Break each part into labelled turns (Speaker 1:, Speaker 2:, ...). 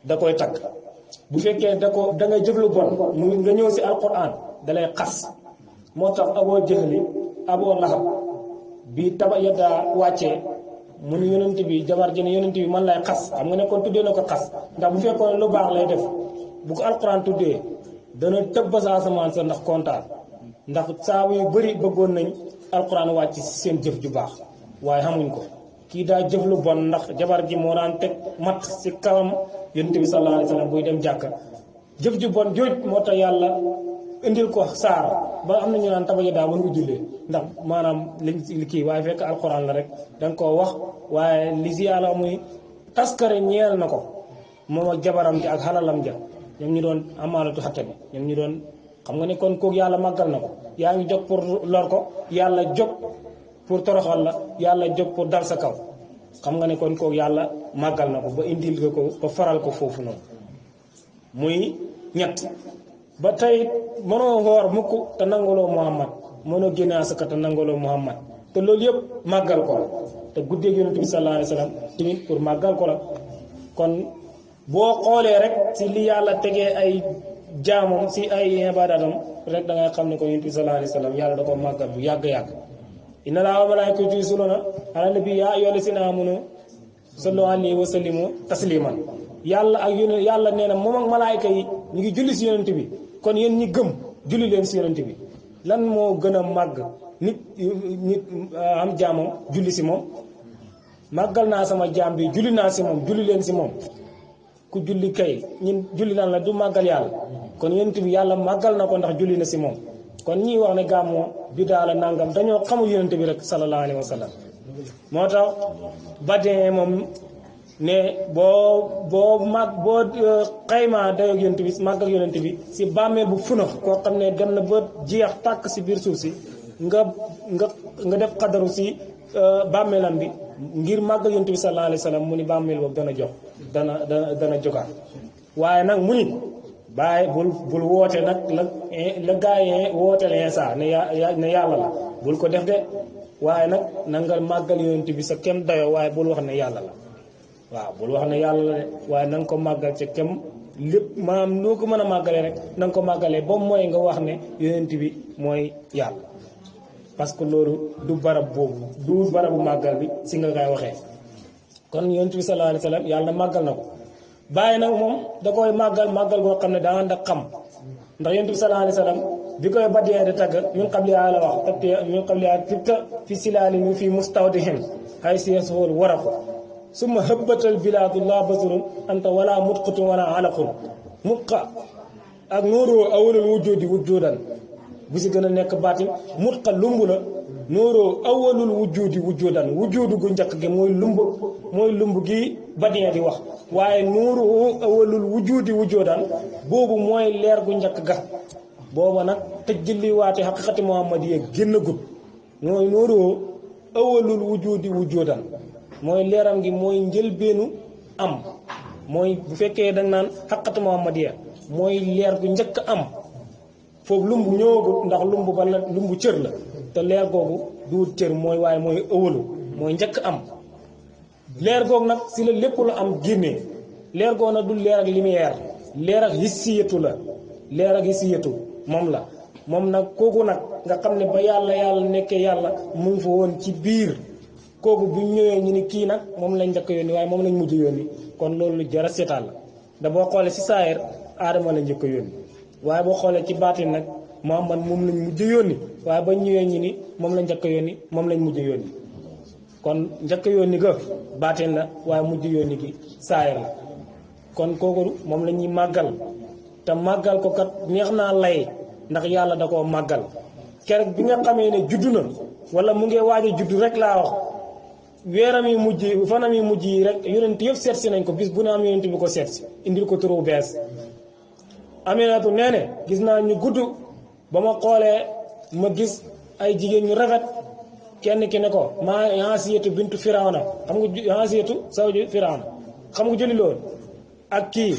Speaker 1: da koy tagg bu fekkee da ngay jëf lu bon mu nga ñëw si alquran da lay xas moo tax Aboo Jahli Aboo Lahab bi Tabbat yadaa wàccee mu ni yonent bi jabar ji ne yonent bi man lay xas xam nga ne kon tuddee na ko xas ndax bu fekkoon lu baax lay def bu ko alquran tuddee dana tëbb sa asamaan sa ndax kontaan ndax saabu yu bëri bëggoon nañ alquran wàcc si seen jëf ju baax waaye xamuñ ko kii daa jëf lu bon ndax jabar ji moo daan teg mat si kawam yonent bi sallallahu alayhi wa sallam buy dem jàkka jëf ju bon jooj moo tax yàlla indil ko saar ba am na ñu naan Tabbat yadaa mën ko jullee ndax maanaam li kii waaye fekk alquran la rek danga koo wax waaye li si yàlla muy taskare ñeel na ko moom ak jabaram ji ak xalalam ja ñoom ñu doon amaanatu xatta bi ñoom ñu doon xam nga ne kon kooku yàlla màggal na ko yaa ngi jóg pour lor ko yàlla jóg pour toroxal la yàlla jóg pour dal sa kaw xam nga ne kon kooku yàlla màggal na ko ba indil nga ko ba faral ko foofu noonu muy ñett ba tey mënoo xoor mukk te nanguloo Muhammad mënoo génne asaka te nanguloo Muhammad te loolu yëpp màggal ko la te guddeeg yonent bi sallallahu alayhi wa sallam tamit pour màggal ko la kon boo xoolee rek si li yàlla tegee ay jaamam si ay ibaadatam rek da ngay xam ne ko yonent bi sallallahu alayhi wa sallam yàlla da ko màggal bu yàgg-yàgg inna Allaaha wa malaa'ikatahu yusalluuna ala nabi yaa ayyuhal laziina aamanu sallu alayhi wa sallimu tasliman yàlla ak yonent yàlla nee na moom ak malaayka yi ñu ngi julli si yonent bi kon yéen ñi gëm julli leen si yonent bi lan moo gën a màgg nit am jaamam julli si moom màggal naa sama jaam bi julli naa si moom julli leen si moom ku julli kay ñun julli naan la du màggal yàlla kon yonent bi yàlla màggal na ko ndax julli na si moom kon ñii wax ne gàmmoo bidaa la nangam dañoo xamul yonent bi rek sallallahu alayhi wa sallam moo tax badin moom ne boo xaymaa dayoog yonent bi màggal yonent bi si bàmmeel bu funax koo xam ne dem na ba jeex tàkk si biir suuf si nga def xadaru si bàmmeelam bi ngir màggal yonent bi sallallahu alayhi wa sallam mu ni bàmmeel boobu dana jogaat waaye nag mu ni bàyyi bul woote nag la gaa yi woote la Iisaa ne yàlla la bul ko def de waaye nag na nga màggal yonent bi sa kem dayoo waaye bul wax ne yàlla la waaw bul wax ne yàlla la de waaye na nga ko màggal ca kem lépp maanaam noo ko mën a màggalee rek na nga ko màggalee ba mooy nga wax ne yonent bi mooy yàlla parce que loolu du barab boobu du barabu màggal bi si nga koy waxee kon yonent bi sallallahu alayhi wa sallam yàlla màggal na ko bàyyi nag moom da koy màggal boo xam ne daa ànd ak xam ndax yonent bi sallallahu alayhi wa sallam bi koy badiyee di tagg min qablihaa la wax te min qablihaa tibta fi silaalin fi mustawdihin hay si yasuhul waraqu summa hëbbatal bilaadu laa basarun anta wala mutqatun wala alaqun mutqa ak nóoroo awalul wujjoodi wujjoodan bu si gën a nekk baatin mutqa lumb la nóoroo awalul wujjoodi wujjoodan wujjoodu gu njëkk gi mooy lumb gi badien di wax waaye nóoroo awalul wujjoodi wujjoodan boobu mooy leer gu njëkk ga booba nag tëj jilli waate xaqiqati muhammadiya génn gut mooy nóoroo awalul wujjoodi wujjoodan mooy leeram gi mooy njëlbeenu am mooy bu fekkee dañ naan xaqatu muhammadiya mooy leer gu njëkk am foofu lumb ñëwagut ndax lumb ba la lumb cër la te leer googu duut cër mooy waaye mooy ëwalu mooy njëkk am leer googu nag si la lépp lu am génnee leer googu nag du leer ak lumière leer ak hissiyatu la leer ak hissiyatu moom la moom nag kooku nag nga xam ne ba yàlla nekkee yàlla mu ngi fa woon ci biir kooku bu ñëwee ñu ni kii nag moom lañ njëkk yónni waaye moom lañ mujj yónni kon loolu lu jar a seetaan la da boo xoolee si saayir aadama la njëkk yónni waaye boo xoolee ci baatin nag Muhammad moom lañ mujj yónni waaye ba ñëwee ñu ni moom lañ njëkk yónni moom lañ mujj yónni kon njëkk yónni ga baatin la waaye mujj yónni gi saayir la kon kooku moom la ñuy màggal te màggal ko kat neex naa lay ndax yàlla da koo màggal keroog bi nga xamee ne juddu na wala mu ngi waaj a juddu rek laa wax weeram yi mujj fanam yi mujj yi rek yonent yëpp seet si nañ ko bis bu ne am yonent bi ko seet si indil ko turu bees Aminatu nee ne gis naa ñu gudd ba ma xoolee ma gis ay jigéen ñu rafet kenn ki ne ko maa Asiyatu bintu Firawna xam nga Asiyatu sawju Firawna xam nga jëli loolu ak kii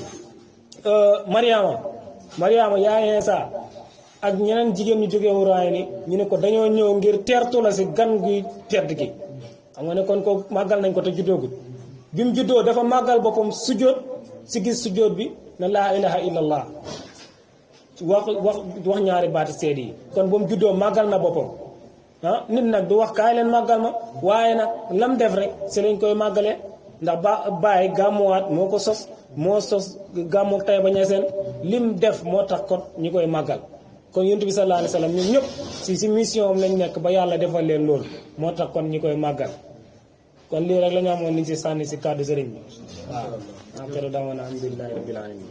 Speaker 1: Mariama yaay Iisaa ak ñeneen jigéen ñu jógee wuraay ni ñu ne ko dañoo ñëw ngir teertu la si gan guy tedd gi xam nga ne kon ko màggal nañ ko te juddoogut bi mu juddoo dafa màggal boppam sujjóot si gis sujjóot bi na laa ilaha illallah wax ñaari baati seede yi kon ba mu juddoo màggal na boppam nit nag du wax kaay leen màggal ma waaye nag lam def rek si lañ koy màggalee ndax bàyyi gàmmuwaat moo ko sos moo sos gàmmook Taïba Niassène lim def moo tax kon ñi koy màggal kon yonent bi sallallahu alayhi wa sallam ñun ñëpp si mission am lañ nekk ba yàlla defal leen loolu moo tax kon ñi koy màggal kon lii rek la ñu amoon liñ si sànni si kàddu sëriñ bi waaw. alhamdulillahi rabbil alamin